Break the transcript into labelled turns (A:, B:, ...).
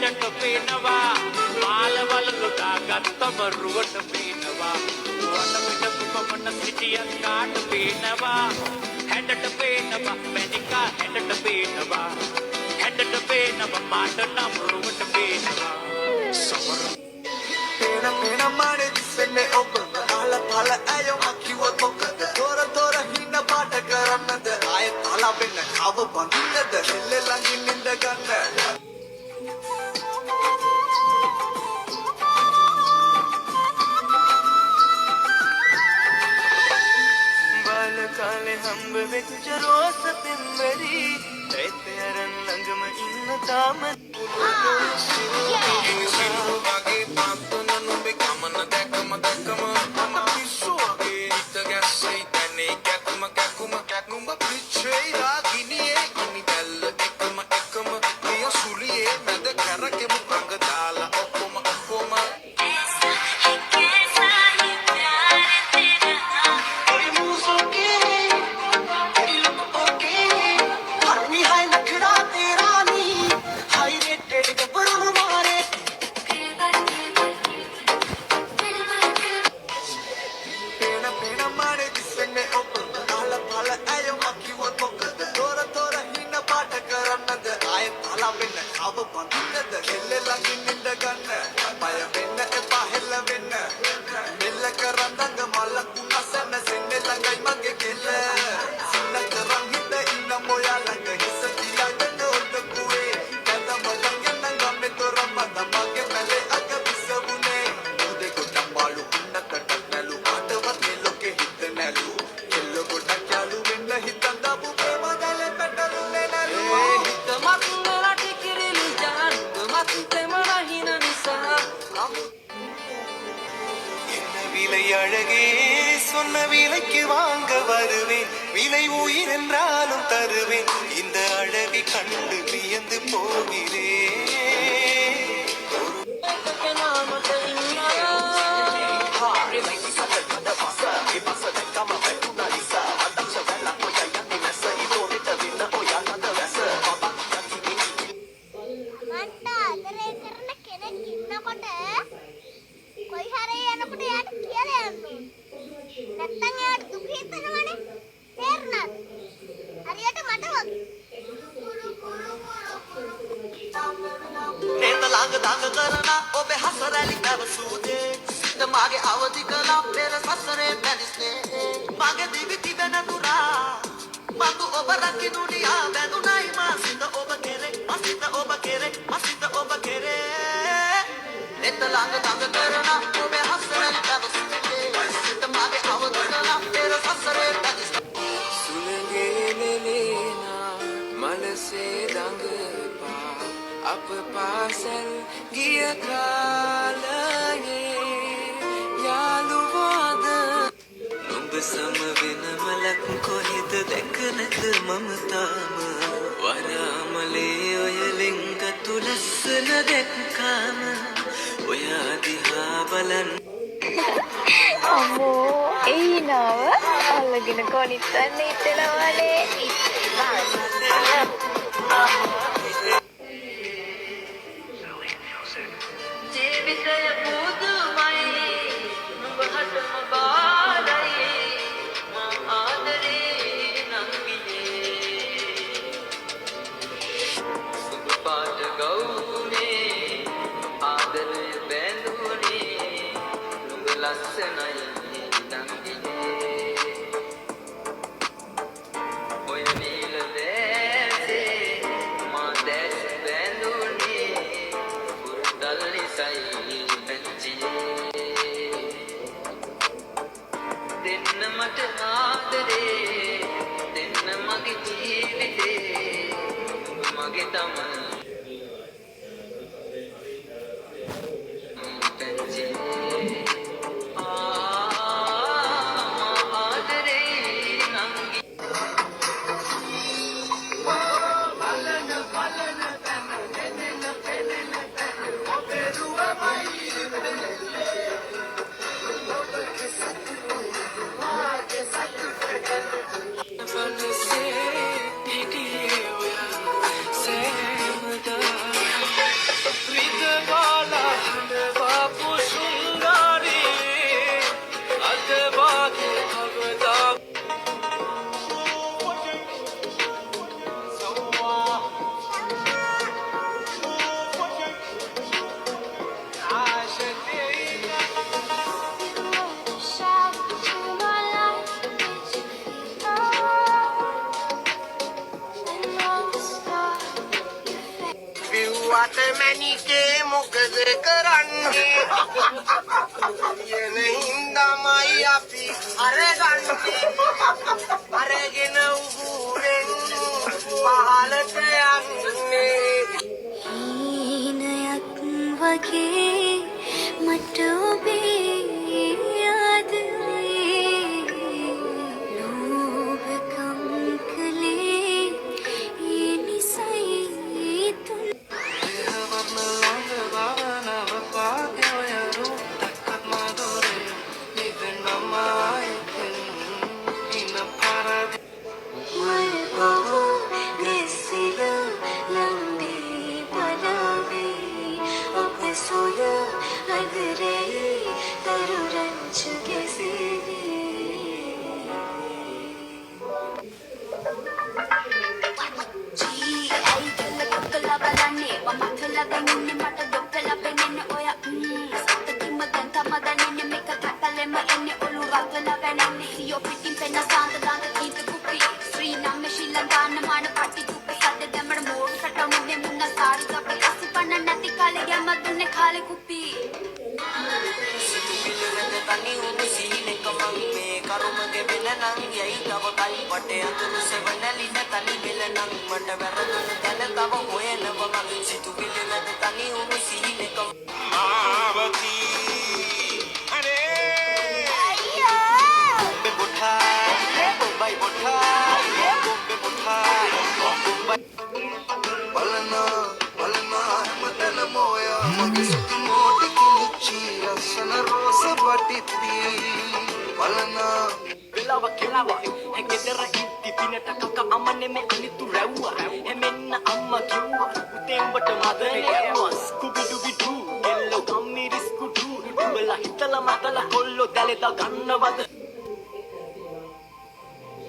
A: හැඩට පේනවා මාලවලු දාගත්තම රුවට පේනවා වන පිට පමණ සිටියත් කාට පේනවා හැඩට පේනවා මැනිකා හැඩට පේනවා හැඩට පේනවා මාට නම් රුවට පේනවා සමර
B: පේන මානේ දිස්සන්නේ ඔබ අහල පහල ඇයෝ අකිවත් මොකද තොර හින පාට කරන්නද ආයෙත් අලා වෙන්න කව බඳින්නද හෙල්ල ළඟින් ඉඳ ගන්න
C: කාලේ හම්බ වෙච්ච රෝස පෙම්බරි ඒත් අරන් ළඟම ඉන්න තාම සිල්ලු වගේ පාපන නුඹේ කමන දැකම පිස්සු වගේ හිත ගැස්සෙයි තනේ කැකුම නුඹ පිච්චෙයි රාගිනියේ ගිනි බැල්ල එකම පිය සුලියේ මැද කරකෙමු රඟ දාලා ඔක්කොම அழகே சொன்ன விலைக்கு வாங்க வருவேன் விலை உயிர் என்றாலும் தருவேன் இந்த அழகை கண்டு வியந்து போகிறேன்
D: නැත්තම් එයාට දුක හිතෙනවනේ තේරුණාද හරියට මට වගේ
B: නේත ළඟ දඟ කරන ඔබේ හසරැලි පැවසුනේ සිත මාගේ අවදි කළා පෙර සසරේ බැලිස්නේ මගේ දිවි තිබෙන තුරා මතු ඔබ රකින්නු නියා බැඳුනයි මා සිත ඔබ කෙරේ නේත ළඟ දඟ කරන ඔබේ හසරැලි පැවසුනේ සිත මාගේ අවදි කළා පෙර සසරේ බැලිස්නේ
C: සුළඟේ නෙලේනා මනසේ දඟපා අප පාසල් ගිය කාලයේ යාළුවාද නුඹ සම වෙන මලක් කොහෙද දැක නැත මම තාම වරාමලේ ඔය ලිංගතු ලස්සන දැක්කාම ඔයා දිහා බලන්න
E: අම්මෝ එයිනව අල්ලගෙන කොනිත්තන්න හිතනවනේ ජීවිතය පුදුමයි නුඹ හටම බාලයි මා ආදරේ නංගියේ සුබ පාට ගෞනේ ආදරය බැඳුනේ නුඹ ලස්සනයි නංගියේ ඔය නීල දැසේ මා දැස් බැඳුනේ පුරුතල්ලි සයි පැංචියේ දෙන්න මට ආදරේ දෙන්න මගේ ජීවිතේ මගේ තමයි පැංචියේ ආදරේ නංගි
C: අරගෙන උගුරෙන් පහලට යන්නේ
F: හීනයක් වගේ මට ඔබේ ආදරේ ලෝභකම් කළේ ඒ නිසයි තුන් खाले कुप्पी
E: තනි උණු සීනෙක මං මේ කරුමගේ වෙන නම් යයි තව කයි වටේ අතුරු සෙවණලින තනි වෙල නම් මට වැරදුන තැන තව හොයනව මං සිතුවිලි මැද තනි උණු සීනෙක
C: මාවති
D: අයියෝ
C: බොම්බයි බොට්ටා බලන හැමතැන මොයා මගේ සුතු මෝටි කිලිච්චි ලස්සන රෝස පටිප්පි බලන
E: වෙලාව කෙලාව හැගෙදර ඉද්දි දිනට කක අමන්නේ මේ අනිතු රැව්වා හැමෙන්න අම්මා කිව්වා උතේ උඹට මදනේ ගැව්වා ස්කුබි ඩුබි ඩු එල්ලෝ කම්මිරිස් කුඩු උඹලා හිතලා මතලා කොල්ලෝ දැලෙදා ගන්නවද